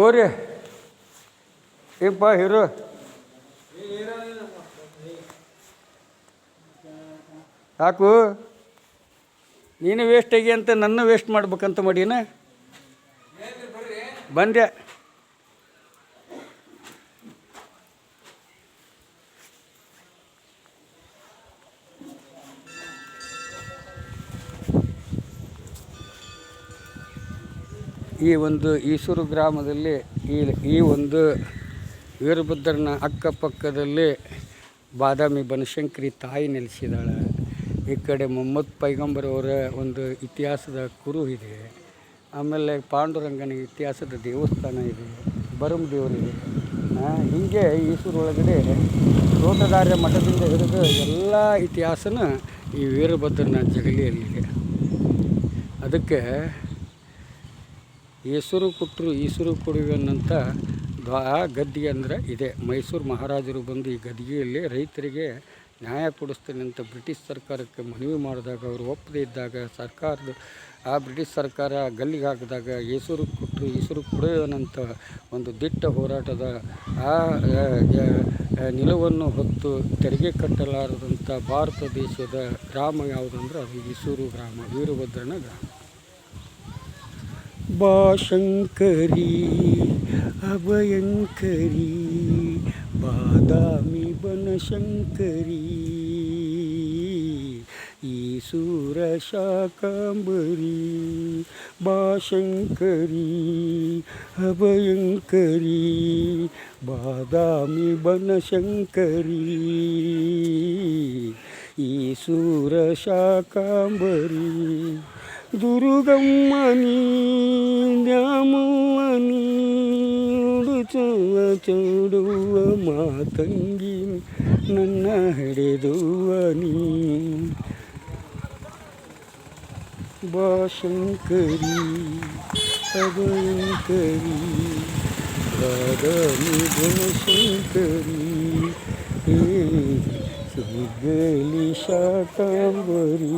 ಓರಿ ಏಪ್ಪ ಹೀರೋ ಯಾಕು ನೀನು ವೇಸ್ಟ್ ಆಗಿ ಅಂತ ನನ್ನ ವೇಸ್ಟ್ ಮಾಡ್ಬೇಕಂತ ಮಾಡೀನ ಬಂದೆ. ಈ ಒಂದು ಈಸೂರು ಗ್ರಾಮದಲ್ಲಿ ಈ ಒಂದು ವೀರಭದ್ರನ ಅಕ್ಕಪಕ್ಕದಲ್ಲಿ ಬಾದಾಮಿ ಬನಶಂಕರಿ ತಾಯಿ ನೆಲೆಸಿದಾಳೆ. ಈ ಕಡೆ ಮೊಹಮ್ಮದ್ ಪೈಗಂಬರವರ ಒಂದು ಇತಿಹಾಸದ ಕುರು ಇದೆ. ಆಮೇಲೆ ಪಾಂಡುರಂಗನ ಇತಿಹಾಸದ ದೇವಸ್ಥಾನ ಇದೆ, ಬರಂ ದೇವರಿದೆ. ಹೀಗೆ ಈಸೂರು ಒಳಗಡೆ ತೋಟದಾರ್ಯ ಮಠದಿಂದ ಹಿಡಿದು ಎಲ್ಲ ಇತಿಹಾಸನ ಈ ವೀರಭದ್ರನ ಜಗಲಿಯಲ್ಲಿದೆ. ಅದಕ್ಕೆ ಈಸೂರು ಕೊಟ್ಟರು ಈಸೂರು ಕೊಡುವೆನ್ನಂತ ಗದ್ದಿಗೆ ಅಂದರೆ ಇದೆ. ಮೈಸೂರು ಮಹಾರಾಜರು ಬಂದು ಈ ಗದ್ದಿಗೆಯಲ್ಲಿ ರೈತರಿಗೆ ನ್ಯಾಯ ಕೊಡಿಸ್ತೀನಿ ಅಂತ ಬ್ರಿಟಿಷ್ ಸರ್ಕಾರಕ್ಕೆ ಮನವಿ ಮಾಡಿದಾಗ ಅವರು ಒಪ್ಪದೇ ಇದ್ದಾಗ ಬ್ರಿಟಿಷ್ ಸರ್ಕಾರ ಗಲ್ಲಿಗೆ ಹಾಕಿದಾಗ ಈಸೂರು ಕೊಟ್ಟರು ಈಸೂರು ಕೊಡುವೆನಂತ ಒಂದು ದಿಟ್ಟ ಹೋರಾಟದ ನಿಲುವನ್ನು ಹೊತ್ತು ತೆರಿಗೆ ಕಟ್ಟಲಾರದಂಥ ಭಾರತ ದೇಶದ ಗ್ರಾಮ ಯಾವುದಂದ್ರೆ ಅದು ಈಸೂರು ಗ್ರಾಮ, ವೀರಭದ್ರನ ಗ್ರಾಮ. ಬಾಶಂಕರಿ ಅಭಯಂಕರಿ ಬಾದಾಮಿ ಬನಶಂಕರಿ ಈಸೂರ ಶಾಕಾಂಬರಿ. ಬಾಶಂಕರಿ ಅಭಯಂಕರಿ ಬಾದಾಮಿ ಬನಶಂಕರಿ ಈಸೂರ ಶಾಕಾಂಬರಿ. ದುರ್ಗಮ್ಮನಿ ದ್ಯಾಮವ್ವನಿ ಉಡುಚುವ ಚೂಡುವ ಮಾತಂಗಿ ನನ್ನ ಹಿಡಿದುವನಿ. ಬಾಶಂಕರಿ ಅಭಯಂಕರಿ ಬಾದಾಮಿ ಬನಶಂಕರಿ ಸಿಗಲಿ ಶಾಕಾಂಬರಿ.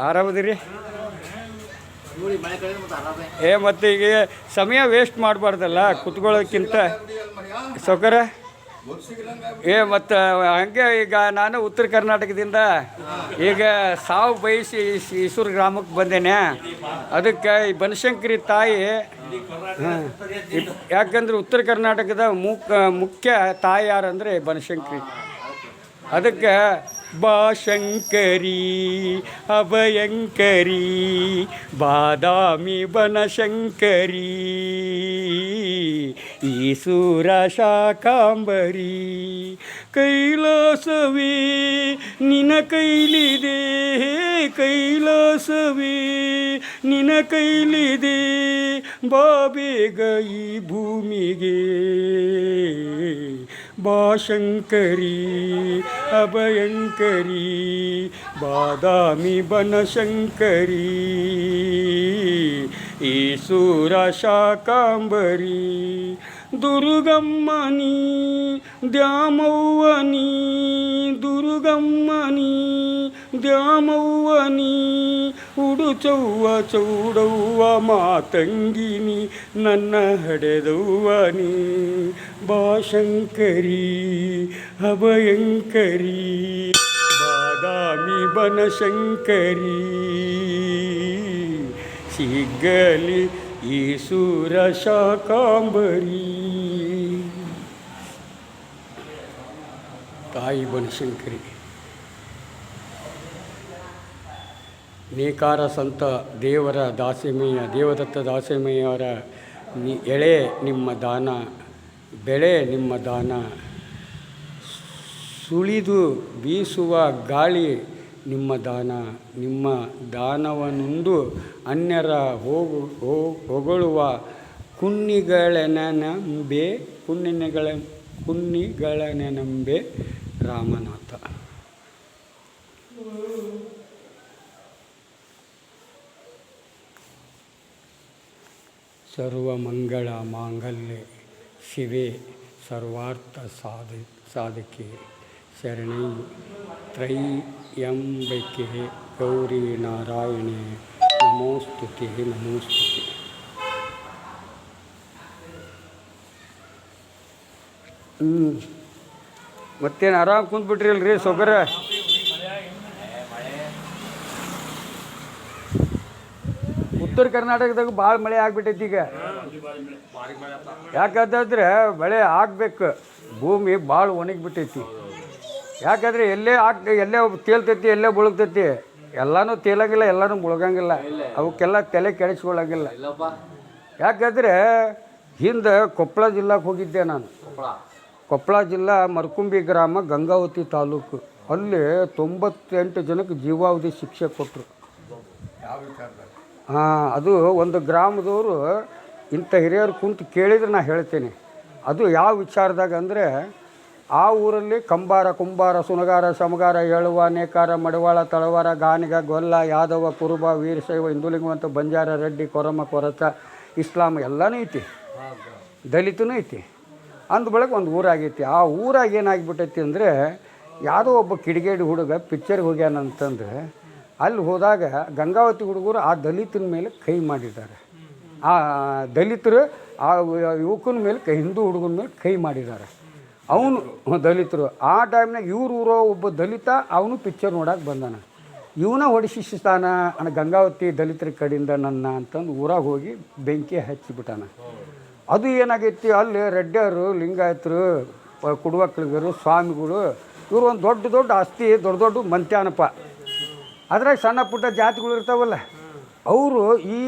ಆರಾಮದಿರಿ? ಮತ್ತು ಈಗ ಸಮಯ ವೇಸ್ಟ್ ಮಾಡಬಾರ್ದಲ್ಲ ಕುತ್ಕೊಳ್ಳೋಕ್ಕಿಂತ ಸೌಕರ್ಯ. ಮತ್ತು ಹಂಗೆ ಈಗ ನಾನು ಉತ್ತರ ಕರ್ನಾಟಕದಿಂದ ಈಗ ಸಾವು ಬಯಸಿ ಈಸೂರು ಗ್ರಾಮಕ್ಕೆ ಬಂದೇನೆ. ಅದಕ್ಕೆ ಈ ಬನಶಂಕರಿ ತಾಯಿ ಯಾಕಂದ್ರೆ ಉತ್ತರ ಕರ್ನಾಟಕದ ಮುಖ್ಯ ತಾಯಿ ಯಾರಂದರೆ ಬನಶಂಕರಿ. ಅದಕ್ಕೆ ಬಾಶಂಕರಿ ಅಭಯಂಕರಿ ಬಾದಾಮಿ ಬನಶಂಕರಿ ಈಸೂರ ಶಾಕಾಂಬರಿ. ಕೈಲಾಸವೇ ನಿನ ಕೈಲಿದೆ, ಕೈಲಾಸವೇ ನಿನ ಕೈಲಿದೆ, ಬಾಬೇಗ ಈ ಭೂಮಿಗೆ. ಬಾಶಂಕರಿ ಅಭಯಂಕರಿ ಬಾದಾಮಿ ಬನಶಂಕರಿ ಈಸೂರ ಶಾಕಾಂಬರಿ. ದುರ್ಗಮ್ಮನಿ ದ್ಯಾಮವ್ವನಿ ದುರ್ಗಮ್ಮನಿ ದ್ಯಾಮವ್ವನಿ ಉಡುಚವ್ವ ಚೌಡವ್ವ ಮಾತಂಗಿನಿ ನನ್ನ ಹಡೆದವ್ವನಿ. ಬಾಶಂಕರಿ ಅಭಯಂಕರಿ ಬಾದಾಮಿ ಬನಶಂಕರಿ ಸಿಗಲಿ ಈಸೂರ ಶಾಕಾಂಬರಿ. ತಾಯಿ ಬನಶಂಕರಿ ನೇಕಾರ ಸಂತ ದೇವರ ದಾಸಿಮಯ್ಯ ದೇವದತ್ತ ದಾಸಿಮಯ್ಯವರ ಎಳೆ ನಿಮ್ಮ ದಾನ, ಬೆಳೆ ನಿಮ್ಮ ದಾನ, ಸುಳಿದು ಬೀಸುವ ಗಾಳಿ ನಿಮ್ಮ ದಾನ. ನಿಮ್ಮ ದಾನವನುಂಡು ಅನ್ಯರ ಹೊಗಳುವ ಕುನ್ನಿಗಳನೆನಂಬೆ ರಾಮನಾಥ. ಸರ್ವಮಂಗಳ ಮಾಂಗಲ್ಯೆ ಶಿವೆ ಸರ್ವಾರ್ಥ ಸಾಧಕೆ ಶರಣೈ ತ್ರಯಂಬಕೆ ಗೌರಿ ನಾರಾಯಣೆ ನಮೋಸ್ತುತಿ ನಮೋಸ್ತುತಿ. ಮತ್ತೇನು ಆರಾಮ್ ಕುಂತ್ಬಿಟ್ರಿ ಅಲ್ರಿ ಸೊಗರ? ಉತ್ತರ ಕರ್ನಾಟಕದಾಗ ಭಾಳ ಮಳೆ ಆಗ್ಬಿಟ್ಟೈತಿ ಈಗ. ಯಾಕಂತಂದ್ರೆ ಮಳೆ ಆಗ್ಬೇಕು, ಭೂಮಿ ಭಾಳ ಒಣಗಿಬಿಟ್ಟೈತಿ. ಯಾಕಂದ್ರೆ ಎಲ್ಲೇ ತೇಲ್ತೈತಿ, ಎಲ್ಲೇ ಮುಳುಗ್ತೈತಿ. ಎಲ್ಲನೂ ತೇಲಂಗಿಲ್ಲ, ಎಲ್ಲನೂ ಮುಳುಗಂಗಿಲ್ಲ. ಅವಕ್ಕೆಲ್ಲ ತಲೆ ಕೆಡಿಸ್ಕೊಳ್ಳಂಗಿಲ್ಲ. ಯಾಕಂದರೆ ಹಿಂದೆ ಕೊಪ್ಪಳ ಜಿಲ್ಲಾಕ್ಕೆ ಹೋಗಿದ್ದೆ ನಾನು. ಕೊಪ್ಪಳ ಜಿಲ್ಲಾ ಮರ್ಕುಂಬಿ ಗ್ರಾಮ, ಗಂಗಾವತಿ ತಾಲೂಕು. ಅಲ್ಲಿ 98 ಜನಕ್ಕೆ ಜೀವಾವಧಿ ಶಿಕ್ಷೆ ಕೊಟ್ಟರು. ಅದು ಒಂದು ಗ್ರಾಮದವರು ಇಂಥ ಹಿರಿಯರು ಕುಂತು ಕೇಳಿದ್ರೆ ನಾನು ಹೇಳ್ತೇನೆ. ಅದು ಯಾವ ವಿಚಾರದಾಗ ಅಂದರೆ, ಆ ಊರಲ್ಲಿ ಕಂಬಾರ, ಕುಂಬಾರ, ಸುನಗಾರ, ಶಮಗಾರ, ಏಳುವ, ನೇಕಾರ, ಮಡವಾಳ, ತಳವಾರ, ಗಾನಿಗ, ಗೊಲ್ಲ, ಯಾದವ, ಕುರುಬ, ವೀರಶೈವ, ಹಿಂದುಲಿಂಗವಂತ, ಬಂಜಾರ, ರೆಡ್ಡಿ, ಕೊರಮ, ಕೊರಚ, ಇಸ್ಲಾಂ ಎಲ್ಲನೂ ಐತಿ, ದಲಿತನೂ ಐತಿ. ಅಂದ ಬಳಿಕ ಒಂದು ಊರಾಗೈತಿ. ಆ ಊರಾಗ ಏನಾಗಿಬಿಟ್ಟೈತಿ ಅಂದರೆ, ಯಾವುದೋ ಒಬ್ಬ ಕಿಡಿಗೇಡಿ ಹುಡುಗ ಪಿಕ್ಚರ್ಗೆ ಹೋಗ್ಯಾನಂತಂದ್ರೆ, ಅಲ್ಲಿ ಹೋದಾಗ ಗಂಗಾವತಿ ಹುಡುಗರು ಆ ದಲಿತನ ಮೇಲೆ ಕೈ ಮಾಡಿದ್ದಾರೆ. ಆ ದಲಿತರು ಆ ಯುವಕನ ಮೇಲೆ ಹಿಂದೂ ಹುಡುಗನ ಮೇಲೆ ಕೈ ಮಾಡಿದ್ದಾರೆ. ಅವನು ದಲಿತರು. ಆ ಟೈಮ್ನಾಗ ಊರೋ ಒಬ್ಬ ದಲಿತ ಅವನು ಪಿಕ್ಚರ್ ನೋಡೋಕೆ ಬಂದಾನ. ಇವನ ಹೊಡಿಸಿಸ್ತಾನ ಗಂಗಾವತಿ ದಲಿತರ ಕಡೆಯಿಂದ ನನ್ನ ಅಂತಂದು ಊರಾಗ ಹೋಗಿ ಬೆಂಕಿ ಹಚ್ಚಿಬಿಟ್ಟಾನ. ಅದು ಏನಾಗೈತಿ, ಅಲ್ಲಿ ರೆಡ್ಡಿಯರು, ಲಿಂಗಾಯತರು, ಕುಡುವಕ್ಕಳಿಗರು, ಸ್ವಾಮಿಗಳು, ಇವರು ಒಂದು ದೊಡ್ಡ ದೊಡ್ಡ ಆಸ್ತಿ, ದೊಡ್ಡ ದೊಡ್ಡ ಮಂತ್ಯಾನಪ್ಪ. ಅದ್ರಾಗ ಸಣ್ಣ ಪುಟ್ಟ ಜಾತಿಗಳು ಇರ್ತಾವಲ್ಲ, ಅವರು ಈ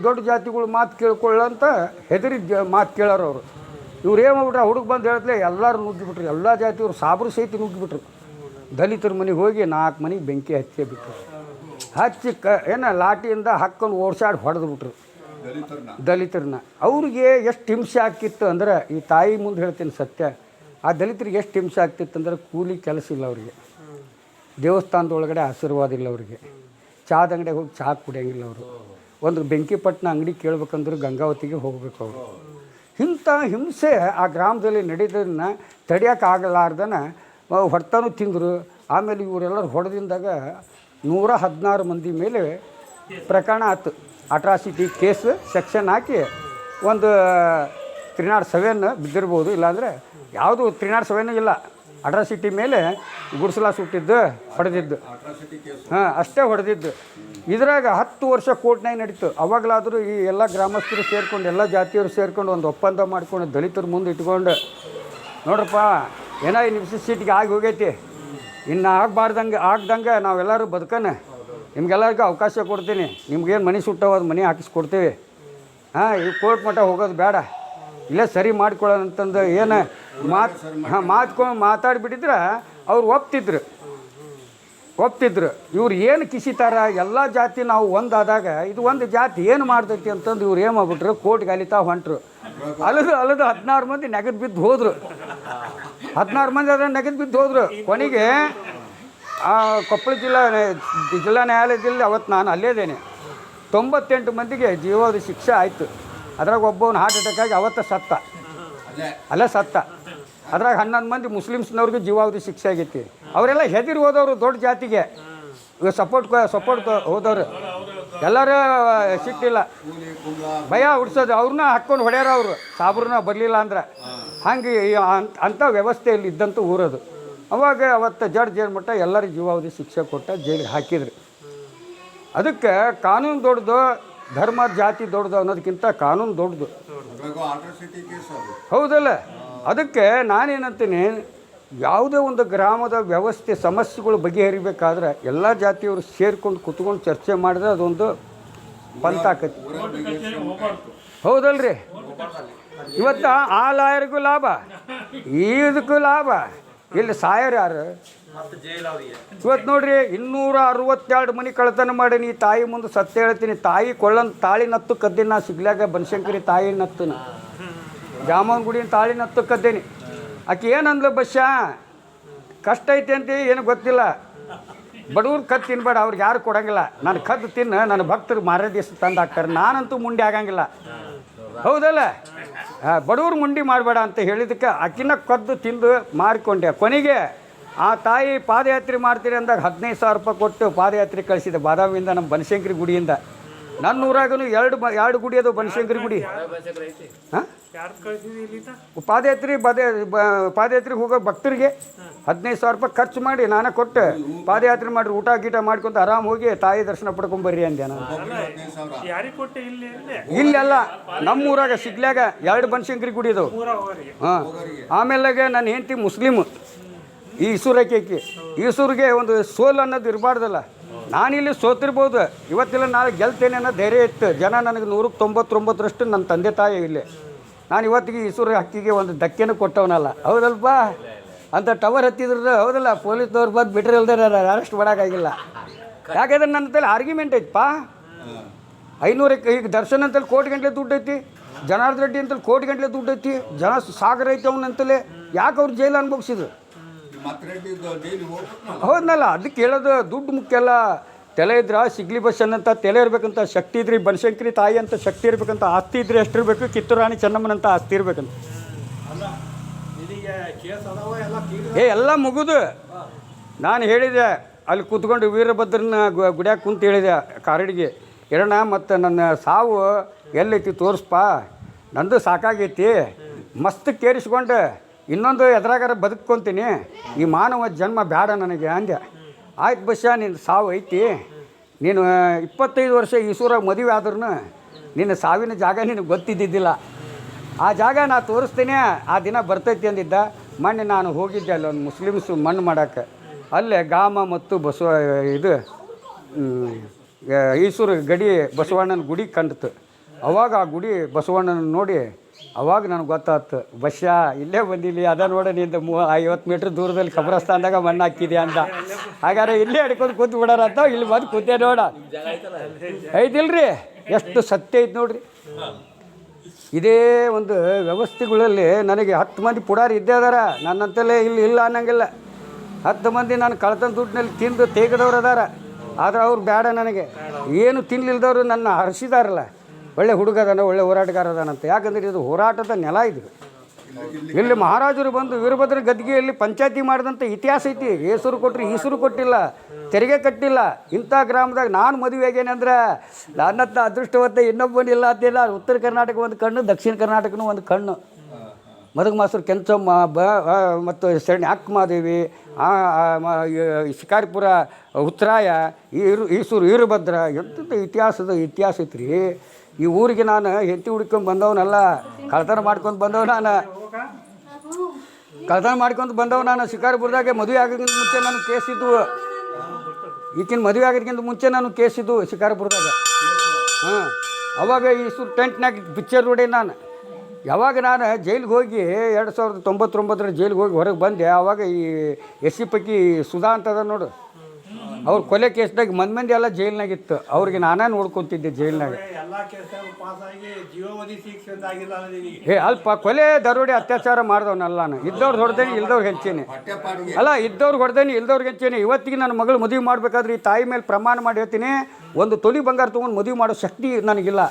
ದೊಡ್ಡ ಜಾತಿಗಳು ಮಾತು ಕೇಳ್ಕೊಳ್ಳಂತ ಹೆದರಿ ಮಾತು ಕೇಳೋರು ಅವರು. ಇವ್ರು ಏನು ಮಾಡ್ಬಿಟ್ರೆ, ಹುಡುಗ ಬಂದು ಹೇಳಿದ್ಲೆ ಎಲ್ಲರೂ ನುಗ್ಗಿಬಿಟ್ರು. ಎಲ್ಲ ಜಾತಿಯವರು ಸಾಬ್ರು ಸಹಿತ ನುಗ್ಗಿಬಿಟ್ರು. ದಲಿತರ ಮನೆಗೆ ಹೋಗಿ 4 ಮನೆಗೆ ಬೆಂಕಿ ಹಚ್ಚೇ ಬಿಟ್ರು. ಹಚ್ಚಿ ಲಾಟಿಯಿಂದ ಹಾಕ್ಕೊಂಡು ಓಡ್ಸಾಡಿ ಹೊಡೆದು ಬಿಟ್ರು ದಲಿತರನ್ನ. ಅವ್ರಿಗೆ ಎಷ್ಟು ಹಿಂಸೆ ಆಗ್ತಿತ್ತು ಅಂದ್ರೆ, ಈ ತಾಯಿ ಮುಂದೆ ಹೇಳ್ತೀನಿ ಸತ್ಯ, ಆ ದಲಿತರಿಗೆ ಎಷ್ಟು ಹಿಂಸೆ ಆಗ್ತಿತ್ತು ಅಂದ್ರೆ, ಕೂಲಿ ಕೆಲಸ ಇಲ್ಲ ಅವ್ರಿಗೆ, ದೇವಸ್ಥಾನದೊಳಗಡೆ ಆಶೀರ್ವಾದ ಇಲ್ಲ ಅವ್ರಿಗೆ, ಚಾದ ಅಂಗಡಿಗೆ ಹೋಗಿ ಚಹಾ ಕುಡಿಯೋಂಗಿಲ್ಲ ಅವರು. ಒಂದು ಬೆಂಕಿಪಟ್ಟಣ ಅಂಗಡಿ ಕೇಳ್ಬೇಕಂದ್ರೆ ಗಂಗಾವತಿಗೆ ಹೋಗ್ಬೇಕು ಅವರು. ಇಂಥ ಹಿಂಸೆ ಆ ಗ್ರಾಮದಲ್ಲಿ ನಡೆಯೋದನ್ನು ತಡೆಯೋಕ್ಕಾಗಲಾರ್ದನ ಹೊಡ್ತಾನು ತಿಂದರು. ಆಮೇಲೆ ಇವರೆಲ್ಲರೂ ಹೊಡೆದಿಂದಾಗ 116 ಮಂದಿ ಮೇಲೆ ಪ್ರಕರಣ ಆಯ್ತು. ಅಟ್ರಾಸಿಟಿ ಕೇಸ್ ಸೆಕ್ಷನ್ ಹಾಕಿ ಒಂದು 307 ಬಿದ್ದಿರ್ಬೋದು. ಇಲ್ಲಾಂದರೆ ಯಾವುದು 307 ಇಲ್ಲ, ಅಟ್ರಾಸಿಟಿ ಮೇಲೆ ಗುಡ್ಸಲ ಸುಟ್ಟಿದ್ದು, ಹೊಡೆದಿದ್ದು. ಅಷ್ಟೇ ಹೊಡೆದಿದ್ದು. ಇದ್ರಾಗ 10 ವರ್ಷ ಕೋರ್ಟ್ನಾಗ ನಡೀತು. ಅವಾಗಲಾದರೂ ಈ ಎಲ್ಲ ಗ್ರಾಮಸ್ಥರು ಸೇರ್ಕೊಂಡು, ಎಲ್ಲ ಜಾತಿಯವರು ಸೇರ್ಕೊಂಡು ಒಂದು ಒಪ್ಪಂದ ಮಾಡ್ಕೊಂಡು ದಲಿತರ ಮುಂದೆ ಇಟ್ಕೊಂಡು, ನೋಡ್ರಪ್ಪ ಏನೋ ಈ ನಿಮಿಷ ಸೀಟಿಗೆ ಆಗಿ ಹೋಗೈತಿ, ಇನ್ನು ಆಗ್ದಂಗೆ ನಾವೆಲ್ಲರೂ ಬದುಕನ, ನಿಮ್ಗೆಲ್ಲರಿಗೂ ಅವಕಾಶ ಕೊಡ್ತೀನಿ, ನಿಮ್ಗೇನು ಮನೆ ಸುಟ್ಟವ ಅದು ಮನೆ ಹಾಕಿಸ್ಕೊಡ್ತೀವಿ. ಈ ಕೋರ್ಟ್ ಮಟ್ಟ ಹೋಗೋದು ಬೇಡ, ಇಲ್ಲೇ ಸರಿ ಮಾಡ್ಕೊಳ್ಳೋಣ ಅಂತಂದು ಏನು ಮಾತಾಡಿಬಿಟ್ಟಿದ್ರೆ ಅವ್ರು ಒಪ್ತಿದ್ರು. ಇವ್ರು ಏನು ಕಿಸಿತಾರ, ಎಲ್ಲ ಜಾತಿ ನಾವು ಒಂದಾದಾಗ ಇದು ಒಂದು ಜಾತಿ ಏನು ಮಾಡ್ತೈತಿ ಅಂತಂದು ಇವ್ರು ಏನು ಮಾಡ್ಬಿಟ್ರು, ಕೋರ್ಟ್ಗೆ ಅಲಿತಾ ಹೊಂಟ್ರು. ಅಲ್ಲದು 16 ಮಂದಿ ನೆಗೆದು ಬಿದ್ದು ಹೋದರು. 16 ಮಂದಿ ಅದ್ರ ನೆಗೆದು ಬಿದ್ದು ಹೋದರು. ಕೊನೆಗೆ ಕೊಪ್ಪಳ ಜಿಲ್ಲಾ ನ್ಯಾಯಾಲಯದಲ್ಲಿ ಅವತ್ತು ನಾನು ಅಲ್ಲೇದೇನೆ. 98 ಮಂದಿಗೆ ಜೀವಾವಧಿ ಶಿಕ್ಷೆ ಆಯಿತು. ಅದ್ರಾಗ ಒಬ್ಬವನು ಹಾರ್ಟ್ ಅಟ್ಯಾಕ್ ಆಗಿ ಅವತ್ತು ಸತ್ತ. ಅದ್ರಾಗ 11 ಮಂದಿ ಮುಸ್ಲಿಮ್ಸ್ನವ್ರಿಗೆ ಜೀವಾವಧಿ ಶಿಕ್ಷೆ ಆಗೈತಿ. ಅವರೆಲ್ಲ ಹೆದರಿ ಹೋದವರು, ದೊಡ್ಡ ಜಾತಿಗೆ ಸಪೋರ್ಟ್ ಹೋದವರು ಎಲ್ಲರೂ ಸಿಟ್ಟಿಲ್ಲ, ಭಯ ಹುಡ್ಸೋದು, ಅವ್ರನ್ನ ಹಾಕ್ಕೊಂಡು ಹೊಡ್ಯಾರ ಅವರು, ಸಾಬ್ರನ್ನ ಬರಲಿಲ್ಲ ಅಂದ್ರೆ. ಹಂಗೆ ಅಂಥ ವ್ಯವಸ್ಥೆಯಲ್ಲಿ ಇದ್ದಂಥ ಊರದು. ಅವಾಗ ಅವತ್ತು ಜಡ್ಜ್ ಏನು ಮಟ್ಟ ಎಲ್ಲರಿಗೂ ಜೀವಾವಧಿ ಶಿಕ್ಷೆ ಕೊಟ್ಟ ಜೈಲಿಗೆ ಹಾಕಿದ್ರು. ಅದಕ್ಕೆ ಕಾನೂನು ದೊಡ್ಡದು, ಧರ್ಮ ಜಾತಿ ದೊಡ್ಡದು ಅನ್ನೋದಕ್ಕಿಂತ ಕಾನೂನು ದೊಡ್ಡದು, ಹೌದಲ್ಲ? ಅದಕ್ಕೆ ನಾನೇನಂತೀನಿ, ಯಾವುದೇ ಒಂದು ಗ್ರಾಮದ ವ್ಯವಸ್ಥೆ ಸಮಸ್ಯೆಗಳು ಬಗೆಹರಿಬೇಕಾದ್ರೆ ಎಲ್ಲ ಜಾತಿಯವರು ಸೇರ್ಕೊಂಡು ಕುತ್ಕೊಂಡು ಚರ್ಚೆ ಮಾಡಿದ್ರೆ ಅದೊಂದು ಪಂಥ ಆಕತಿ, ಹೌದಲ್ರಿ? ಇವತ್ತು ಆ ಲಾಯರ್ಗೂ ಲಾಭ, ಇದಕ್ಕೂ ಲಾಭ. ಇಲ್ಲಿ ಸಾಯರ್ ಯಾರು? ಇವತ್ತು ನೋಡ್ರಿ, 262 ಮನೆ ಕಳ್ತನ ಮಾಡೀನಿ. ತಾಯಿ ಮುಂದೆ ಸತ್ಯ ಹೇಳ್ತೀನಿ, ತಾಯಿ ತಾಳಿ ನತ್ತು ಕದ್ದೇನಿ. ಸಿಗ್ಲಾಗ ಬನಶಂಕರಿ ತಾಯಿ ನತ್ತನ, ಜಾಮೂನ್ ಗುಡಿನ ತಾಳಿ ನತ್ತು ಕದ್ದೇನಿ. ಆಕೆ ಏನಂದ್ಲು, ಬಸ್ಸ ಕಷ್ಟ ಐತೆ ಅಂತ ಏನು ಗೊತ್ತಿಲ್ಲ, ಬಡವ್ರು ಕದ್ದು ತಿನ್ಬೇಡ, ಅವ್ರಿಗೆ ಯಾರು ಕೊಡೋಂಗಿಲ್ಲ, ನಾನು ಕದ್ದು ತಿನ್ನು, ನನ್ನ ಭಕ್ತರು ಮಾರೇ ದಿವಸ ತಂದು ಹಾಕ್ತಾರೆ, ನಾನಂತೂ ಮುಂಡಿ ಆಗಂಗಿಲ್ಲ, ಹೌದಲ್ಲ? ಬಡವ್ರು ಮುಂಡಿ ಮಾಡಬೇಡ ಅಂತ ಹೇಳಿದಕ್ಕೆ ಆಕಿನ ಕದ್ದು ತಿಂದು ಮಾರಿಕೊಂಡೆ. ಕೊನೆಗೆ ಆ ತಾಯಿ ಪಾದಯಾತ್ರೆ ಮಾಡ್ತೀರಿ ಅಂದಾಗ 15,000 ರೂಪಾಯಿ ಕೊಟ್ಟು ಪಾದಯಾತ್ರೆ ಕಳಿಸಿದೆ ಬಾದಾಮಿಯಿಂದ, ನಮ್ಮ ಬನಶಂಕರಿ ಗುಡಿಯಿಂದ. ನನ್ನ ಊರಾಗೂ ಎರಡು ಗುಡಿ ಅದು, ಬನಶಂಕರಿ ಗುಡಿ. ಹಾಂ, ಪಾದಯಾತ್ರೆಗೆ ಹೋಗೋ ಭಕ್ತರಿಗೆ 15,000 ರೂಪಾಯಿ ಖರ್ಚು ಮಾಡಿ ನಾನೇ ಕೊಟ್ಟು ಪಾದಯಾತ್ರೆ ಮಾಡಿರಿ, ಊಟ ಗೀಟ ಮಾಡ್ಕೊಂತ ಆರಾಮ್ ಹೋಗಿ ತಾಯಿ ದರ್ಶನ ಪಡ್ಕೊಂಬರ್ರಿ ಅಂದೆ ನಾನು. ಇಲ್ಲೆಲ್ಲ ನಮ್ಮೂರಾಗ ಸಿಗ್ಲಾಗ 2 ಬನಶಂಕರಿ ಗುಡಿ ಇದಾವೆ. ಹಾಂ, ಆಮೇಲೆ ನನ್ನ ಹೆಂಡತಿ ಮುಸ್ಲಿಮ್, ಈ ಈಸೂರಕ್ಕೆ ಈಸೂರಿಗೆ ಒಂದು ಸೋಲು ಅನ್ನೋದು ಇರಬಾರ್ದಲ್ಲ. ನಾನಿಲ್ಲಿ ಸೋತಿರ್ಬೋದು, ಇವತ್ತಿಲ್ಲ ನಾಳೆ ಗೆಲ್ತೇನೆ ಅನ್ನೋ ಧೈರ್ಯ ಇತ್ತು. ಜನ ನನಗೆ 199ರಷ್ಟು ನನ್ನ ತಂದೆ ತಾಯಿ ಇಲ್ಲೇ. ನಾನು ಇವತ್ತಿಗೆ ಈಸೂರು ಹಕ್ಕಿಗೆ ಒಂದು ಧಕ್ಕೆನೂ ಕೊಟ್ಟವನಲ್ಲ, ಹೌದಲ್ಪ. ಅಂತ ಟವರ್ ಹತ್ತಿದ್ರು ಹೌದಲ್ಲ, ಪೊಲೀಸ್ನವ್ರು ಬಂದು ಬಿಟ್ರಿಲ್ದೆ ಅರೆಸ್ಟ್ ಮಾಡೋಕ್ಕಾಗಿಲ್ಲ. ಯಾಕೆಂದ್ರೆ ನನ್ನ ತಲೆ ಆರ್ಗ್ಯುಮೆಂಟ್ ಐತಪ್ಪ. 500 ಈಗ ದರ್ಶನ್ ಅಂತಲ್ಲಿ ಕೋಟಿ ಗಂಟಲೆ ದುಡ್ಡು ಐತಿ, ಜನಾರ್ದನ್ ರೆಡ್ಡಿ ಅಂತಲ್ಲಿ ಕೋಟಿ ಗಂಟಲೆ ದುಡ್ಡು ಐತಿ, ಜನ ಸಾಗರ ಐತಿ ಅವನಂತಲೇ. ಯಾಕೆ ಅವ್ರು ಜೈಲು ಅನುಭವಿಸಿದ್ರು? ಹೌದನಲ್ಲ, ಅದಕ್ಕೆ ಹೇಳೋದು ದುಡ್ಡು ಮುಖ್ಯ ಅಲ್ಲ. ತಲೆ ಇದ್ರೆ ಸಿಗ್ಲಿ ಬಸ್ ಅನ್ನಂತ ತಲೆ ಇರ್ಬೇಕಂತ ಶಕ್ತಿ ಇದ್ರಿ, ಬನಶಂಕರಿ ತಾಯಿ ಅಂತ ಶಕ್ತಿ ಇರ್ಬೇಕಂತ, ಆಸ್ತಿ ಇದ್ರೆ ಎಷ್ಟಿರ್ಬೇಕು, ಕಿತ್ತೂರು ರಾಣಿ ಚೆನ್ನಮ್ಮನಂತ ಆಸ್ತಿ ಇರ್ಬೇಕಂತ. ಎಲ್ಲ ಮುಗಿದು ನಾನು ಹೇಳಿದೆ, ಅಲ್ಲಿ ಕೂತ್ಕೊಂಡು ವೀರಭದ್ರನ ಗುಡಿಯಾಗ ಕುಂತು ಹೇಳಿದೆ ಕಾರಡಿಗೆ, ಇರೋಣ ಮತ್ತು ನನ್ನ ಸಾವು ಎಲ್ಲೈತಿ ತೋರಿಸ್ಪ, ನಂದು ಸಾಕಾಗೈತಿ, ಮಸ್ತ್ ಕೇರಿಸ್ಕೊಂಡು ಇನ್ನೊಂದು ಎದುರಾಗಾರ ಬದುಕ್ಕೊತೀನಿ, ಈ ಮಾನವ ಜನ್ಮ ಬೇಡ ನನಗೆ ಅಂದೆ. ಆಯ್ತು ಬಸ್ಸ, ನಿನ್ನ ಸಾವು ಐತಿ, ನೀನು 25 ವರ್ಷ ಈಸೂರಾಗ ಮದುವೆ ಆದ್ರೂ ನಿನ್ನ ಸಾವಿನ ಜಾಗ ನಿನಗೆ ಗೊತ್ತಿದ್ದಿದ್ದಿಲ್ಲ. ಆ ಜಾಗ ನಾ ತೋರಿಸ್ತೀನಿ, ಆ ದಿನ ಬರ್ತೈತಿ ಅಂದಿದ್ದ. ಮೊನ್ನೆ ನಾನು ಹೋಗಿದ್ದೆ ಅಲ್ಲಿ ಒಂದು ಮುಸ್ಲಿಮ್ಸು ಮಣ್ಣು ಮಾಡೋಕ್ಕೆ, ಅಲ್ಲೇ ಗಾಮ ಮತ್ತು ಇದು ಈಸೂರು ಗಡಿ ಬಸವಣ್ಣನ ಗುಡಿ ಕಂಡಿತು. ಅವಾಗ ಆ ಗುಡಿ ಬಸವಣ್ಣನ ನೋಡಿ ಅವಾಗ ನನಗೆ ಗೊತ್ತಾಯ್ತು, ಬಸ್ಸ ಇಲ್ಲೇ ಬಂದಿಲ್ಲಿ ಅದ ನೋಡ ನಿಂದ 50 ಮೀಟ್ರ್ ದೂರದಲ್ಲಿ ಕಬ್ರಸ್ತಾನದಾಗ ಮಣ್ಣು ಹಾಕಿದೆ ಅಂತ. ಹಾಗಾದ್ರೆ ಇಲ್ಲೇ ಹಿಡ್ಕೊಂಡು ಕೂತು ಬಿಡೋಣ ಅಂತ ಇಲ್ಲಿ ಬಂದು ಕೂತೆ ನೋಡ. ಐತಿಲ್ರಿ, ಎಷ್ಟು ಸತ್ಯ ಐತೆ ನೋಡ್ರಿ. ಇದೇ ಒಂದು ವ್ಯವಸ್ಥೆಗಳಲ್ಲಿ ನನಗೆ 10 ಮಂದಿ ಪುಡಾರಿ ಇದ್ದೇ ಅದಾರ, ನನ್ನಂತಲೇ ಇಲ್ಲಿ ಇಲ್ಲ ಅನ್ನಂಗಿಲ್ಲ. 10 ಮಂದಿ ನಾನು ಕಳ್ತನ ದುಡ್ಡಿನಲ್ಲಿ ತಿಂದು ತೆಗೆದವ್ರು ಅದಾರ. ಆದ್ರೆ ಅವ್ರು ಬೇಡ, ನನಗೆ ಏನು ತಿನ್ಲಿಲ್ದವರು ನನ್ನ ಹರಿಸಿದಾರಲ್ಲ, ಒಳ್ಳೆ ಹುಡುಗ ಅದಾನ, ಒಳ್ಳೆ ಹೋರಾಟಗಾರ ಅದಾನಂತ. ಯಾಕಂದ್ರೆ ಇದು ಹೋರಾಟದ ನೆಲ. ಇದು ಇಲ್ಲಿ ಮಹಾರಾಜರು ಬಂದು ವೀರಭದ್ರ ಗದ್ದಿಗೆಯಲ್ಲಿ ಪಂಚಾಯತಿ ಮಾಡಿದಂಥ ಇತಿಹಾಸ ಐತಿ. ಏಸೂರು ಕೊಟ್ಟರು, ಈಸೂರು ಕೊಟ್ಟಿಲ್ಲ, ತೆರಿಗೆ ಕಟ್ಟಿಲ್ಲ. ಇಂಥ ಗ್ರಾಮದಾಗ ನಾನು ಮದುವೆ ಆಗೇನೆಂದ್ರೆ ನನ್ನಂಥ ಅದೃಷ್ಟವಂತ ಇನ್ನೊಬ್ಬನಿಲ್ಲ ಅಂತಿಲ್ಲ. ಉತ್ತರ ಕರ್ನಾಟಕ ಒಂದು ಕಣ್ಣು, ದಕ್ಷಿಣ ಕರ್ನಾಟಕನೂ ಒಂದು ಕಣ್ಣು. ಮದಗ ಮಾಸ್ತರು ಕೆಂಚಮ್ಮ ಮತ್ತು ಶರಣಿ ಅಕ್ಕಮಾದೇವಿ, ಶಿಕಾರಿಪುರ ಉತ್ತರಾಯ, ಈಸೂರು ವೀರಭದ್ರ, ಎಂಥ ಇತಿಹಾಸ ಐತ್ರಿ. ಈ ಊರಿಗೆ ನಾನು ಹೆಂಡತಿ ಹುಡ್ಕೊಂಡು ಬಂದವನಲ್ಲ, ಕಳ್ತನ ಮಾಡ್ಕೊಂಡು ಬಂದವ ನಾನು. ಶಿಕಾರಿಪುರದಾಗೆ ಮದುವೆ ಆಗೋದಕ್ಕಿಂತ ಮುಂಚೆ ನಾನು ಕೇಸಿದ್ದು, ಈಗಿನ ಮದುವೆ ಆಗೋದಕ್ಕಿಂತ ಮುಂಚೆ ನಾನು ಕೇಸಿದ್ದು ಶಿಕಾರಿಪುರದಾಗ. ಹಾಂ, ಅವಾಗ ಈಸೂರು ಟೆಂಟ್ನಾಗ ಪಿಕ್ಚರ್ ನೋಡಿ ನಾನು. ಯಾವಾಗ ನಾನು ಜೈಲಿಗೆ ಹೋಗಿ 2099 ಜೈಲಿಗೆ ಹೋಗಿ ಹೊರಗೆ ಬಂದೆ, ಆವಾಗ ಈ SC ಪೈಕಿ ಸುಧಾ ಅಂತದ ನೋಡು, ಅವ್ರ ಕೊಲೆ ಕೇಸ್ದಾಗ ಮಂದಿ ಎಲ್ಲ ಜೈಲ್ನಾಗಿತ್ತು. ಅವ್ರಿಗೆ ನಾನೇ ನೋಡ್ಕೊತಿದ್ದೆ ಜೈಲ್ನಾಗ. ಅಲ್ಪ ಕೊಲೆ ದರೋಡೆ ಅತ್ಯಾಚಾರ ಮಾಡಿದವನಲ್ಲ ನಾನು. ಇದ್ದವ್ರು ಹೊಡೆದೇನೆ, ಇಲ್ದವ್ರಿಗೆ ಹೆಂಚೇನೆ ಅಲ್ಲ, ಇದ್ದವ್ರಿಗೆ ಹೊಡೆದೇನೆ, ಇಲ್ದವ್ರಿಗೆ ಹೆಂಚೇನೆ. ಇವತ್ತಿಗೆ ನನ್ನ ಮಗಳು ಮದುವೆ ಮಾಡಬೇಕಾದ್ರೆ ಈ ತಾಯಿ ಮೇಲೆ ಪ್ರಮಾಣ ಮಾಡಿ ಹೇಳ್ತೀನಿ, ಒಂದು ತೊಲಿ ಬಂಗಾರ ತೊಗೊಂಡು ಮದುವೆ ಮಾಡೋ ಶಕ್ತಿ ನನಗಿಲ್ಲ.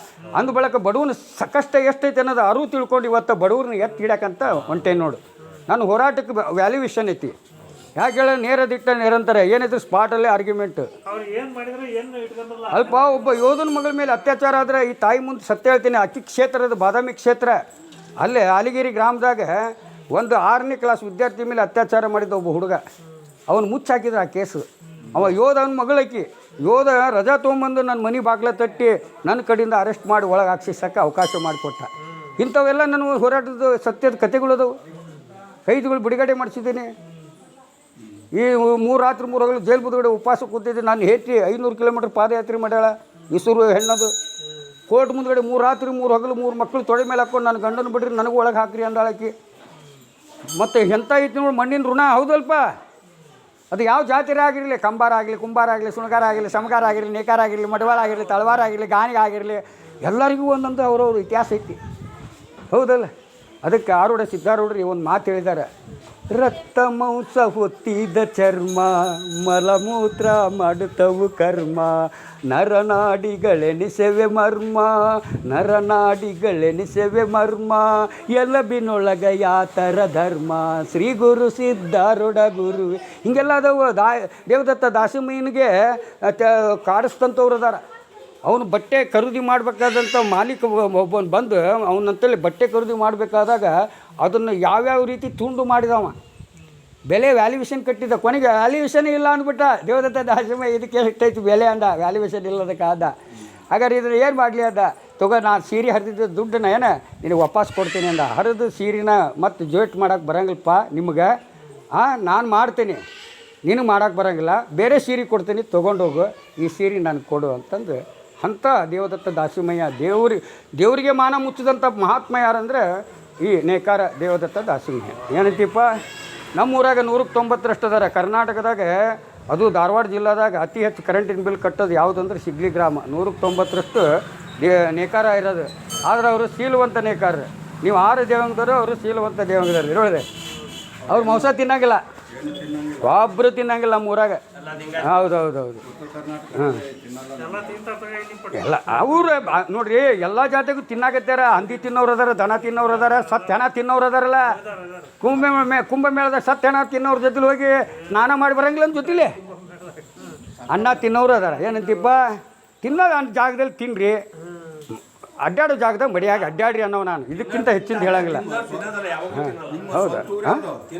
ಅಂದ ಬಳಕ ಬಡವನ ಸಾಕಷ್ಟು ಎಷ್ಟೈತೆ ಅನ್ನೋದು ಅರಿವು ತಿಳ್ಕೊಂಡು ಇವತ್ತು ಬಡವ್ರನ್ನ ಎತ್ತಿ ಹಿಡ್ಯಾಕಂತ ಹೊಂಟೇನು ನೋಡು. ನನ್ನ ಹೋರಾಟಕ್ಕೆ ವ್ಯಾಲ್ಯೂಯೇಷನ್ ಐತಿ. ಯಾಕೆ ಹೇಳ, ನೇರ ದಿಟ್ಟ ನಿರಂತರ ಏನಿದ್ರು ಸ್ಪಾಟಲ್ಲೇ ಆರ್ಗ್ಯುಮೆಂಟ್. ಅಲ್ಪ ಒಬ್ಬ ಯೋಧನ ಮಗಳ ಮೇಲೆ ಅತ್ಯಾಚಾರ ಆದರೆ ಈ ತಾಯಿ ಮುಂದೆ ಸತ್ಯ ಹೇಳ್ತೀನಿ. ಅಕ್ಕಿ ಕ್ಷೇತ್ರದ ಬಾದಾಮಿ ಕ್ಷೇತ್ರ, ಅಲ್ಲೇ ಅಲಿಗಿರಿ ಗ್ರಾಮದಾಗ ಒಂದು 6ನೇ ಕ್ಲಾಸ್ ವಿದ್ಯಾರ್ಥಿ ಮೇಲೆ ಅತ್ಯಾಚಾರ ಮಾಡಿದ್ದ ಒಬ್ಬ ಹುಡುಗ. ಅವನು ಮುಚ್ಚಾಕಿದ್ರು ಆ ಕೇಸು. ಅವ ಯೋಧನ ಮಗಳಕ್ಕಿ ಯೋಧ ರಜಾ ತೊಗೊಂಬಂದು ನನ್ನ ಮನೆ ಬಾಗ್ಲ ತಟ್ಟಿ ನನ್ನ ಕಡೆಯಿಂದ ಅರೆಸ್ಟ್ ಮಾಡಿ ಒಳಗೆ ಹಾಕ್ಸಿಸೋಕ್ಕೆ ಅವಕಾಶ ಮಾಡಿಕೊಟ್ಟ. ಇಂಥವೆಲ್ಲ ನನ್ನ ಹೋರಾಟದ ಸತ್ಯದ ಕಥೆಗಳದವು. ಕೈದಿಗಳು ಬಿಡುಗಡೆ ಮಾಡಿಸಿದ್ದೀನಿ. ಈ 3 ರಾತ್ರಿ 3 ಹಗಲು ಜೈಲು ಬದುಗಡೆ ಉಪವಾಸ ಕೂತಿದ್ದೆ. ನಾನು ಹೇಟಿ 500 ಕಿಲೋಮೀಟ್ರ್ ಪಾದಯಾತ್ರೆ ಮಾಡ್ಯಾಳ. ಈಸೂರು ಹೆಣ್ಣದು ಕೋರ್ಟ್ ಮುಂದ್ಗಡೆ 3 ರಾತ್ರಿ 3 ಹಗಲು 3 ಮಕ್ಕಳು ತೊಡೆ ಮೇಲೆ ಹಾಕ್ಕೊಂಡು ನನ್ನ ಗಂಡನ ಬಿಡ್ರಿ, ನನಗೂ ಒಳಗೆ ಹಾಕ್ರಿ ಅಂದಾಳಕಿ. ಮತ್ತು ಎಂಥ ಐತಿ ನೋಡಿ ಮಣ್ಣಿನ ಋಣ, ಹೌದಲ್ಪ. ಅದು ಯಾವ ಜಾತಿರೇ ಆಗಿರಲಿ, ಕಂಬಾರ ಆಗಲಿ, ಕುಂಬಾರ ಆಗಲಿ, ಸುಣಗಾರ ಆಗಲಿ, ಸಮಗಾರ ಆಗಿರಲಿ, ನೇಕಾರ ಆಗಿರಲಿ, ಮಡವಾಳ ಆಗಿರಲಿ, ತಳವಾರ ಆಗಿರಲಿ, ಗಾಣಿಗ ಆಗಿರಲಿ, ಎಲ್ಲರಿಗೂ ಒಂದೊಂದು ಅವ್ರವ್ರ ಇತಿಹಾಸ ಐತಿ, ಹೌದಲ್ಲ. ಅದಕ್ಕೆ ಆರೂಢ ಸಿದ್ಧಾರೂಢರು ಒಂದು ಮಾತು ಹೇಳಿದ್ದಾರೆ, ರಕ್ತ ಮಾಂಸ ಹೊತ್ತಿದ ಚರ್ಮ ಮಲಮೂತ್ರ ಮಾಡುತ್ತವು ಕರ್ಮ, ನರನಾಡಿಗಳೆನಿಸೆವೆ ಮರ್ಮ, ನರನಾಡಿಗಳೆನಿಸೆವೆ ಮರ್ಮ, ಎಲಬಿನೊಳಗ ಯಾತರ ಧರ್ಮ, ಶ್ರೀ ಗುರು ಸಿದ್ಧಾರೂಢ ಗುರುವೆ. ಹಿಂಗೆಲ್ಲ ಅದಾವು. ದೇವದತ್ತ ದಾಸಿಮಯ್ಯನಿಗೆ ಕಾಡಿಸ್ತಂಥವ್ರು ಅದಾರ. ಅವನು ಬಟ್ಟೆ ಖರೀದಿ ಮಾಡಬೇಕಾದಂಥ ಮಾಲೀಕ ಒಬ್ಬನು ಬಂದು ಅವನಂತಲ್ಲಿ ಬಟ್ಟೆ ಖರೀದಿ ಮಾಡಬೇಕಾದಾಗ ಅದನ್ನು ಯಾವ್ಯಾವ ರೀತಿ ತುಂಡು ಮಾಡಿದವ, ಬೆಲೆ ವ್ಯಾಲ್ಯೂಯೇಷನ್ ಕಟ್ಟಿದ್ದ, ಕೊನೆಗೆ ವ್ಯಾಲ್ಯೂಯೇಷನ್ ಇಲ್ಲ ಅಂದ್ಬಿಟ್ಟ. ದೇವದತ್ತ ದಾಸಿಮಯ್ಯ ಇದಕ್ಕೆ ಎಷ್ಟೈತಿ ಬೆಲೆ ಅಂದ, ವ್ಯಾಲ್ಯೂಯೇಷನ್ ಇಲ್ಲದಕ್ಕೆ ಆದ. ಹಾಗಾದ್ರೆ ಇದನ್ನು ಏನು ಮಾಡಲಿ ಅದ, ತಗೋ ನಾನು ಸೀರೆ ಹರಿದಿದ್ದ ದುಡ್ಡನ್ನ ಏನು ನಿನಗೆ ವಾಪಸ್ ಕೊಡ್ತೀನಿ ಅಂದ. ಹರಿದು ಸೀರೆನ ಮತ್ತು ಜೋಟ್ ಮಾಡೋಕ್ಕೆ ಬರಂಗಿಲ್ಲಪ್ಪ ನಿಮ್ಗೆ, ನಾನು ಮಾಡ್ತೀನಿ, ನಿನಗೆ ಮಾಡೋಕ್ಕೆ ಬರೋಂಗಿಲ್ಲ, ಬೇರೆ ಸೀರೆ ಕೊಡ್ತೀನಿ, ತೊಗೊಂಡೋಗು, ಈ ಸೀರೆ ನನಗೆ ಕೊಡು ಅಂತಂದು ಅಂಥ ದೇವದತ್ತ ದಾಸಿಮಯ್ಯ ದೇವರಿಗೆ ಮಾನ ಮುಚ್ಚಿದಂಥ ಮಹಾತ್ಮ ಯಾರಂದ್ರೆ ಈ ನೇಕಾರ ದೇವದತ್ತ ದಾಸಿಮಯ್ಯ. ಏನಂತೀಪ್ಪ, ನಮ್ಮೂರಾಗ 190ರಷ್ಟು ಅದಾರ. ಕರ್ನಾಟಕದಾಗ ಅದು ಧಾರವಾಡ ಜಿಲ್ಲಾದಾಗ ಅತಿ ಹೆಚ್ಚು ಕರೆಂಟಿನ ಬಿಲ್ ಕಟ್ಟೋದು ಯಾವುದಂದ್ರೆ ಸಿಗ್ಲಿ ಗ್ರಾಮ. 190ರಷ್ಟು ನೇಕಾರ ಇರೋದು. ಆದ್ರೆ ಅವರು ಶೀಲವಂತ ನೇಕಾರ. ನೀವು 6 ದೇವಂಗದವರು, ಅವರು ಶೀಲವಂತ ದೇವಂಗದವ್ರು ಇರೋದೆ. ಅವ್ರು ಮಾಂಸ ತಿನ್ನಂಗಿಲ್ಲ, ಒಬ್ಬರು ತಿನ್ನಂಗಿಲ್ಲ ನಮ್ಮ ಊರಾಗ. ಹೌದು ಹಾಂ ಎಲ್ಲ ಅವರು ನೋಡ್ರಿ, ಎಲ್ಲ ಜಾತಿಗೂ ತಿನ್ನಾಕತ್ತಾರ. ಹಂದಿ ತಿನ್ನೋರು ಅದಾರ, ದನ ತಿನ್ನೋರು ಅದಾರ, ಸತ್ತು ಹೆಣ ತಿನ್ನೋರು ಅದಾರಲ್ಲ. ಕುಂಭಮೇಳದಾಗ ಸತ್ತು ಹೆಣ ತಿನ್ನೋರ ಜೊತೆಲಿ ಹೋಗಿ ಸ್ನಾನ ಮಾಡಿ ಬರಂಗಿಲ್ಲ ಅಂತ ಜೊತೆಲಿ ಅನ್ನ ತಿನ್ನೋರು ಅದಾರ. ಏನಂತೀಪ್ಪ, ತಿನ್ನೋದು ಜಾಗದಲ್ಲಿ ತಿನ್ನಿರಿ, ಅಡ್ಡಾಡೋ ಜಾಗದಾಗ ಮಡಿಯಾಗಿ ಅಡ್ಡಾಡ್ರಿ ಅನ್ನೋ. ನಾನು ಇದಕ್ಕಿಂತ ಹೆಚ್ಚಿಂದ ಹೇಳಂಗಿಲ್ಲ. ಹೌದಾ,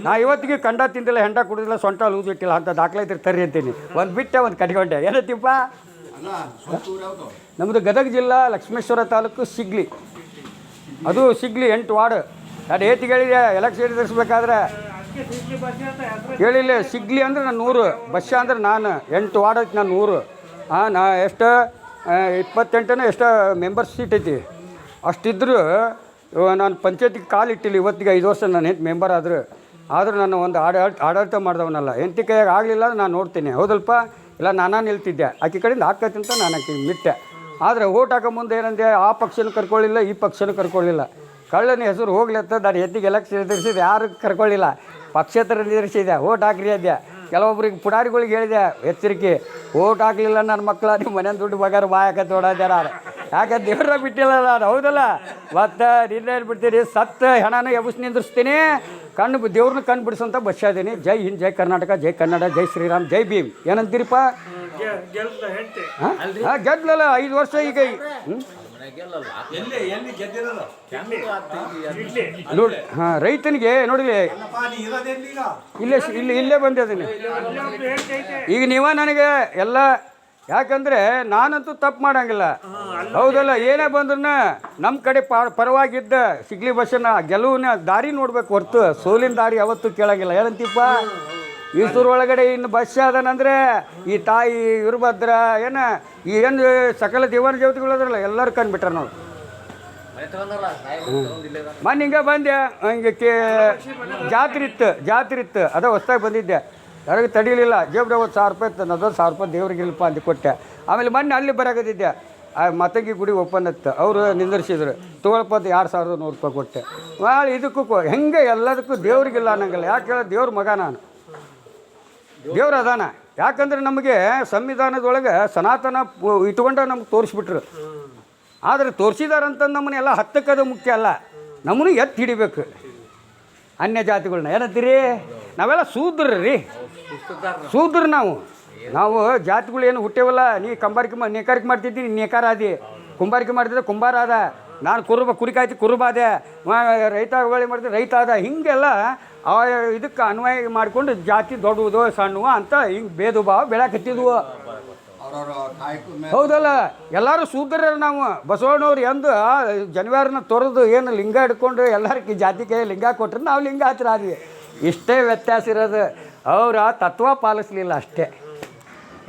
ನಾ ಇವತ್ತಿಗೆ ಕಂಡ ತಿಂದಿಲ್ಲ, ಹೆಂಡ ಕುಡಿದಿಲ್ಲ, ಸೊಂಟ ಲೂಸ್ ಇಟ್ಟಿಲ್ಲ ಅಂತ ದಾಖಲೆ ಇದ್ರೆ ತರ್ರಿ ಅಂತೀನಿ. ಒಂದು ಬಿಟ್ಟೆ ಒಂದು ಕಟ್ಕೊಂಡೆ. ಏನಂತೀಪ್ಪ, ನಮ್ಮದು ಗದಗ ಜಿಲ್ಲಾ ಲಕ್ಷ್ಮೇಶ್ವರ ತಾಲೂಕು ಸಿಗ್ಲಿ. ಅದು ಸಿಗ್ಲಿ 8 ವಾರ್ಡ್. ನಾನು ಏತಿ ಹೇಳಿದೆ ಎಲೆಕ್ಷನ್ ಎದುರಿಸ್ಬೇಕಾದ್ರೆ ಹೇಳಿಲ್ಲ. ಸಿಗ್ಲಿ ಅಂದ್ರೆ ನಾನು 100, ಬಸ್ಸ ಅಂದ್ರೆ ನಾನು 8 ವಾರ್ಡ್ ಐತಿ, ನಾನು 100. ನಾ ಎಷ್ಟು 28 ಎಷ್ಟು ಮೆಂಬರ್ಸ್ ಸೀಟ್ ಐತಿ. ಅಷ್ಟಿದ್ರು ನಾನು ಪಂಚಾಯತಿಗೆ ಕಾಲಿಟ್ಟಿಲ್ಲ. ಇವತ್ತಿಗೆ 5 ವರ್ಷ ನಾನು ಹೆಂತ ಮೆಂಬರ್ ಆದರೂ ನಾನು ಒಂದು ಆಡಳಿತ ಮಾಡ್ದವನಲ್ಲ. ಹೆಂಡತಿ ಕೈಯಾಗ ಆಗಲಿಲ್ಲ ಅಂದ್ರೆ ನಾನು ನೋಡ್ತೀನಿ, ಹೌದಲ್ಪ, ಇಲ್ಲ ನಾನಾ ನಿಲ್ತಿದ್ದೆ. ಆಕೆ ಕಡೆಯಿಂದ ಹಾಕತ್ತಿಂತ ನಾನು ಆಕೆ ಮಿಟ್ಟೆ. ಆದರೆ ಓಟ್ ಹಾಕೋ ಮುಂದೆ ಏನಂದೆ, ಆ ಪಕ್ಷನೂ ಕರ್ಕೊಳ್ಳಿಲ್ಲ, ಈ ಪಕ್ಷನೂ ಕರ್ಕೊಳ್ಳಿಲ್ಲ. ಕಳ್ಳನ ಹೆಸರು ಹೋಗ್ಲಿ ಅಂತ ನಾನು ಎತ್ತಿಗೆ ಎಲೆಕ್ಷನ್ ಎದುರಿಸಿದೆ, ಯಾರು ಕರ್ಕೊಳ್ಳಿಲ್ಲ, ಪಕ್ಷೇತರ ಎದುರಿಸಿದೆ. ಓಟ್ ಹಾಕ್ರಿ ಅಂದೆ. ಕೆಲವೊಬ್ರಿಗೆ ಪುಡಾರಿಗಳಿಗೆ ಹೇಳಿದೆ, ಎಚ್ಚರಿಕೆ, ಓಟ್ ಹಾಕಲಿಲ್ಲ ನನ್ನ ಮಕ್ಕಳ, ನಿಮ್ಮ ಮನೆ ದುಡ್ಡು ಬಗಾರ ಬಾಯಕತ್ತು ಓಡಾಡ್ಯಾರ. ಯಾಕೆ ದೇವ್ರ ಬಿಟ್ಟಿಲ್ಲ ನಾನು, ಹೌದಲ್ಲ. ಮತ್ತು ನಿನ್ನೆ ಬಿಡ್ತೀನಿ, ಸತ್ತು ಹೆಣನ ಎಬ್ಬಿಸಿ ನಿಂದಿರ್ಸ್ತೀನಿ, ದೇವ್ರನ್ನ ಕಣ್ಣು ಬಿಡಿಸಂತ ಬಸ್ಸಾದೀನಿ. ಜೈ ಹಿಂದ್, ಜೈ ಕರ್ನಾಟಕ, ಜೈ ಕನ್ನಡ, ಜೈ ಶ್ರೀರಾಮ್, ಜೈ ಭೀಮ್. ಏನಂತೀರಿಪ್ಪ? ಗೆದ್ಲಲ್ಲ 5 ವರ್ಷ ಈಗ. ನೋಡಿ ರೈತನಿಗೆ ನೋಡಿ, ಇಲ್ಲೇ ಬಂದಿದ್ದೀನಿ ಈಗ. ನೀವ ನನಗೆ ಎಲ್ಲ, ಯಾಕಂದರೆ ನಾನಂತೂ ತಪ್ಪು ಮಾಡಂಗಿಲ್ಲ, ಹೌದಲ್ಲ. ಏನೇ ಬಂದ್ರೂ ನಮ್ಮ ಕಡೆ ಪರವಾಗಿದ್ದ ಸಿಗ್ಲಿ ಬಸ್ಸನ್ನ ಗೆಲುವಿನ ದಾರಿ ನೋಡ್ಬೇಕು ಹೊರ್ತು ಸೋಲಿನ ದಾರಿ ಯಾವತ್ತೂ ಕೇಳಂಗಿಲ್ಲ. ಏನಂತೀಪ್ಪ, ಈಸೂರು ಒಳಗಡೆ ಇನ್ನು ಬಸ್ ಅದನಂದರೆ ಈ ತಾಯಿ ವೀರಭದ್ರ ಏನು ಸಕಲ ದೇವನ ದೇವತೆಗಳು ಅದ್ರಲ್ಲ, ಎಲ್ಲರೂ ಕಂಡುಬಿಟ್ರೆ ನಾವು. ಮೊನ್ನೆ ಹಿಂಗೆ ಬಂದೆ, ಹಿಂಗೆ ಜಾತ್ರೆ ಇತ್ತು, ಅದೇ ಹೊಸ್ದಾಗಿ ಬಂದಿದ್ದೆ. ಯಾರಿಗೆ ತಡೀಲಿಲ್ಲ, ಜೇಬ್ರೆ 1000 ರೂಪಾಯಿ ಇತ್ತು, ಅದೊಂದು 1000 ರೂಪಾಯಿ ದೇವ್ರಿಗೆ ಇಲ್ಲಪ್ಪ ಅಂತ ಕೊಟ್ಟೆ. ಆಮೇಲೆ ಮೊನ್ನೆ ಅಲ್ಲಿ ಬರಾಕತ್ತಿದ್ದೆ, ಮತಂಗಿ ಗುಡಿ ಓಪನ್ ಇತ್ತು, ಅವರು ನಿಂದಿರ್ಸಿದ್ರು, ತೊಗೊಳ್ಪದ್ದು 2100 ರೂಪಾಯಿ ಕೊಟ್ಟೆ. ಭಾಳ ಇದಕ್ಕೂ ಹೆಂಗೆ ಎಲ್ಲದಕ್ಕೂ ದೇವ್ರಿಗಿಲ್ಲ ಅನ್ನಂಗಿಲ್ಲ. ಯಾಕೆ ಹೇಳ, ದೇವ್ರ ಮಗ ನಾನು, ದೇವ್ರ ಅದಾನ. ಯಾಕಂದ್ರೆ ನಮಗೆ ಸಂವಿಧಾನದೊಳಗೆ ಸನಾತನ ಇಟ್ಕೊಂಡ ನಮ್ಗೆ ತೋರಿಸ್ಬಿಟ್ರು. ಆದರೆ ತೋರಿಸಿದಾರಂತಂದು ನಮ್ಮನ್ನೆಲ್ಲ ಹತ್ತಕ್ಕದು ಮುಖ್ಯ ಅಲ್ಲ, ನಮ್ಮನ್ನು ಎತ್ತಿ ಹಿಡಿಬೇಕು ಅನ್ಯ ಜಾತಿಗಳನ್ನ. ಏನಂತೀರಿ, ನಾವೆಲ್ಲ ಶೂದ್ರರಿ, ಶೂದ್ರ ನಾವು ಜಾತಿಗಳು ಏನು ಹುಟ್ಟೇವಲ್ಲ. ನೀ ನೇಕಾರಿಕೆ ಮಾಡ್ತಿದ್ದೀನಿ, ನೇಕಾರ ಆದಿ. ಕುಂಬಾರಿಕೆ ಮಾಡ್ತಿದ್ದೆ, ಕುಂಬಾರ ಆದ. ನಾನು ಕುರಿ ಕಾಯ್ತಿ, ಕುರುಬಾದೆ. ರೈತ ಹೊಳಿ ಮಾಡ್ತಿದ್ದೆ, ರೈತ ಆದ. ಹೀಗೆಲ್ಲ ಇದಕ್ಕೆ ಅನ್ವಯ ಮಾಡಿಕೊಂಡು ಜಾತಿ ದೊಡ್ಡದು ಸಣ್ಣವು ಅಂತ ಹಿಂಗೆ ಭೇದ ಭಾವ ಬೆಳಕತ್ತಿದ್ವು, ಹೌದಲ್ಲ. ಎಲ್ಲರೂ ಶೂದ್ರರು ನಾವು. ಬಸವಣ್ಣವ್ರು ಎಂದು ಜನವಾರನ ತೊರೆದು ಏನು ಲಿಂಗ ಹಿಡ್ಕೊಂಡು ಎಲ್ಲರಿಗೆ ಜಾತಿ ಕೈ ಲಿಂಗ ಕೊಟ್ಟರೆ ನಾವು ಲಿಂಗ ಹತ್ತಿರ ಆದ್ವಿ. ಇಷ್ಟೇ ವ್ಯತ್ಯಾಸ ಇರೋದು. ಅವ್ರ ತತ್ವ ಪಾಲಿಸ್ಲಿಲ್ಲ ಅಷ್ಟೇ.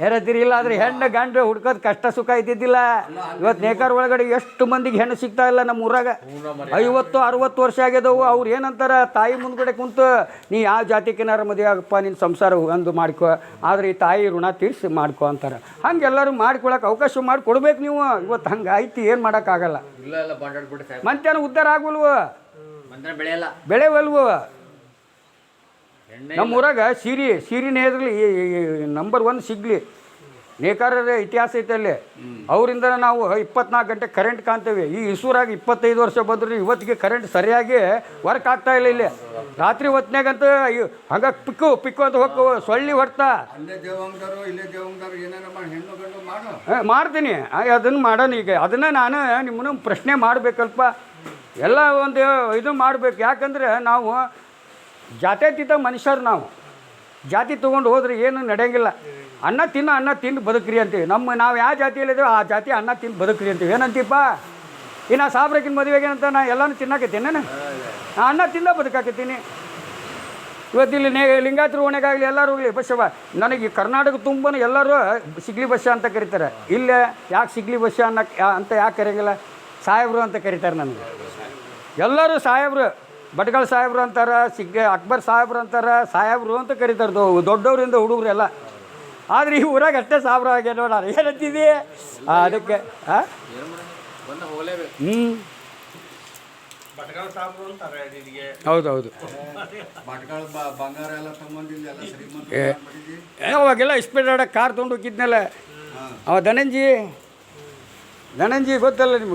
ಏನಂತೀರಿ, ಇಲ್ಲ ಆದರೆ ಹೆಣ್ಣು ಗಂಡು ಹುಡ್ಕೋದು ಕಷ್ಟ ಸುಖ ಇದ್ದಿದ್ದಿಲ್ಲ. ಇವತ್ತು ನೇಕಾರ ಒಳಗಡೆ ಎಷ್ಟು ಮಂದಿಗೆ ಹೆಣ್ಣು ಸಿಗ್ತಾ ಇಲ್ಲ ನಮ್ಮ ಊರಾಗ. 50-60 ವರ್ಷ ಆಗ್ಯದವು. ಅವ್ರು ಏನಂತಾರೆ, ತಾಯಿ ಮುಂದ್ಗಡೆ ಕುಂತು ನೀ ಯಾವ ಜಾತಿಗೇನಾರು ಮದುವೆ ಆಗಪ್ಪ, ನಿನ್ನ ಸಂಸಾರ ಒಂದು ಮಾಡ್ಕೊ, ಆದರೆ ಈ ತಾಯಿ ಋಣ ತೀರಿಸಿ ಮಾಡ್ಕೊ ಅಂತಾರೆ. ಹಂಗೆ ಎಲ್ಲರೂ ಮಾಡ್ಕೊಳಕ್ಕೆ ಅವಕಾಶ ಮಾಡಿ ಕೊಡ್ಬೇಕು ನೀವು. ಇವತ್ತು ಹಂಗೆ ಐತಿ, ಏನು ಮಾಡೋಕ್ಕಾಗಲ್ಲ. ಮಂತ್ಯಾನ ಉದ್ಧಾರ ಆಗಲ್ವ, ಬೆಳೆವಲ್ವ. ನಮ್ಮ ಊರಾಗ ಸೀರಿನೇ ಇದ್ರಲ್ಲಿ ನಂಬರ್ 1 ಸಿಗ್ಲಿ. ನೇಕಾರರ ಇತಿಹಾಸ ಐತೆ ಅಲ್ಲಿ. ಅವರಿಂದ ನಾವು 24 ಗಂಟೆ ಕರೆಂಟ್ ಕಾಣ್ತೇವೆ. ಈ ಇಸೂರಾಗಿ 25 ವರ್ಷ ಬಂದ್ರೆ ಇವತ್ತಿಗೆ ಕರೆಂಟ್ ಸರಿಯಾಗಿ ವರ್ಕ್ ಆಗ್ತಾ ಇಲ್ಲ ಇಲ್ಲಿ. ರಾತ್ರಿ ಹೊತ್ನಾಗಂತ ಹಂಗೆ ಪಿಕ್ಕು ಅಂತ ಹೋಗ್ಕೋ ಸೊಳ್ಳಿ ಹೊಡ್ತಾ ಮಾಡ್ತೀನಿ. ಅದನ್ನು ಮಾಡೋಣ. ಈಗ ಅದನ್ನು ನಾನು ನಿಮ್ಮನ್ನು ಪ್ರಶ್ನೆ ಮಾಡಬೇಕಲ್ಪ. ಎಲ್ಲ ಒಂದು ಇದು ಮಾಡಬೇಕು. ಯಾಕಂದರೆ ನಾವು ಜಾತ್ಯತೀತ ಮನುಷ್ಯರು. ನಾವು ಜಾತಿ ತೊಗೊಂಡು ಹೋದ್ರೆ ಏನು ನಡೆಯಂಗಿಲ್ಲ. ಅನ್ನ ತಿಂದು ಬದುಕ್ರಿ ಅಂತೀವಿ. ನಾವು ಯಾವ ಜಾತಿಯಲ್ಲಿದ್ದೇವೆ ಆ ಜಾತಿ ಅನ್ನ ತಿಂದು ಬದುಕ್ರಿ ಅಂತೀವಿ. ಏನಂತೀಪ್ಪ? ಇನ್ನು ಸಾಬ್ರಕ್ಕಿನ ಮದುವೆಗೆ ಅಂತ ನಾ ಎಲ್ಲನೂ ತಿನ್ನಕತ್ತೀನಿ. ನಾನು ಅನ್ನ ತಿಂದ ಬದುಕಾಕತ್ತೀನಿ. ಇವತ್ತಿಲ್ಲಿ ಲಿಂಗಾಯತರ ಓಣೆಗಾಗಲಿ ಎಲ್ಲರೂ ಹೋಗಲಿ ಬಸ್ಸವ. ನನಗೆ ಕರ್ನಾಟಕ ತುಂಬ ಎಲ್ಲರೂ ಸಿಗ್ಲಿ ಬಸ್ಸ ಅಂತ ಕರೀತಾರೆ. ಇಲ್ಲೇ ಯಾಕೆ ಸಿಗ್ಲಿ ಬಸ್ಸ ಅಂತ ಯಾಕೆ ಕರೆಯಂಗಿಲ್ಲ? ಸಾಹೇಬರು ಅಂತ ಕರೀತಾರೆ ನನಗೆ. ಎಲ್ಲರೂ ಸಾಹೇಬ್ರು, ಭಟ್ಕಳ ಸಾಹೇಬ್ರು ಅಂತಾರೆ, ಅಕ್ಬರ್ ಸಾಹೇಬ್ರು ಅಂತಾರೆ, ಸಾಹೇಬ್ರು ಅಂತ ಕರೀತಾರೆ ದೊಡ್ಡವರಿಂದ ಹುಡುಗರು ಎಲ್ಲ. ಆದರೆ ಈ ಊರಾಗ ಅಷ್ಟೇ ಸಾಹೇಬ್ರು ಆಗ್ಯ ನೋಡ. ಏನಂತಿದ್ದಿ ಅದಕ್ಕೆ? ಹೌದೌದು. ಅವಾಗೆಲ್ಲ ಇಸ್ಪೇಟ್ ಆಡೋಕೆ ಕಾರ್ ತೊಗೊಂಡು ಹೋಗಿದ್ನಲ್ಲ ಅವ ಧನಂಜಿ ಗೊತ್ತಲ್ಲ ನಿಮ್ಗೆ?